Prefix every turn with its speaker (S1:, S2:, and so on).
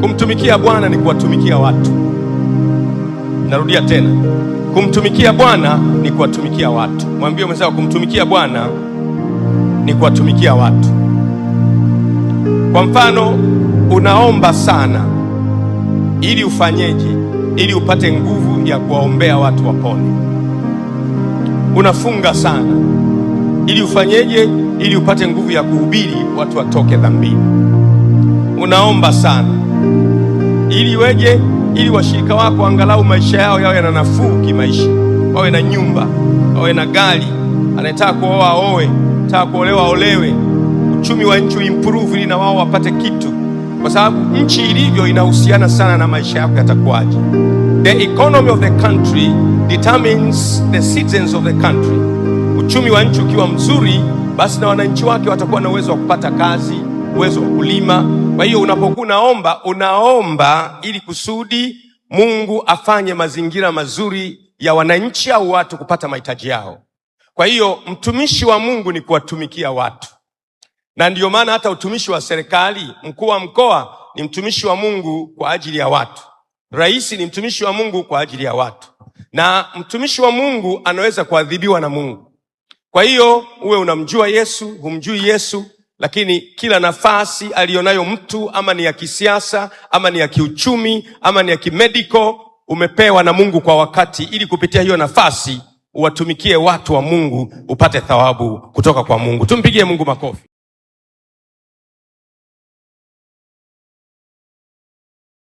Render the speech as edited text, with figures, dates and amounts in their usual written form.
S1: Kumtumikia Bwana ni kuwatumikia watu. Narudia tena, kumtumikia Bwana ni kuwatumikia watu. Mwambie mwenzako, kumtumikia Bwana ni kuwatumikia watu. Kwa mfano, unaomba sana ili ufanyeje? Ili upate nguvu ya kuwaombea watu wapone. Unafunga sana ili ufanyeje? Ili upate nguvu ya kuhubiri watu watoke dhambini. Unaomba sana ili weje? Ili washirika wako angalau maisha yao yawe na nafuu kimaisha, wawe na nyumba, wawe na gari, anayetaka kuoa aoe, anataka kuolewa aolewe, uchumi wa nchi improve ili na wao wapate kitu, kwa sababu nchi ilivyo inahusiana sana na maisha yako yatakuwaje. The economy of the country determines the citizens of the country. Uchumi wa nchi ukiwa mzuri, basi na wananchi wake watakuwa na uwezo wa kupata kazi, uwezo wa kulima. Kwa hiyo unapokuwa unaomba ili kusudi Mungu afanye mazingira mazuri ya wananchi au watu kupata mahitaji yao. Kwa hiyo mtumishi wa Mungu ni kuwatumikia watu, na ndiyo maana hata utumishi wa serikali, mkuu wa mkoa ni mtumishi wa Mungu kwa ajili ya watu, rais ni mtumishi wa Mungu kwa ajili ya watu, na mtumishi wa Mungu anaweza kuadhibiwa na Mungu. Kwa hiyo uwe unamjua Yesu, humjui Yesu, lakini kila nafasi alionayo mtu, ama ni ya kisiasa, ama ni ya kiuchumi, ama ni ya kimedical, umepewa na Mungu kwa wakati, ili kupitia hiyo nafasi uwatumikie watu wa Mungu, upate thawabu kutoka kwa Mungu. Tumpigie Mungu makofi.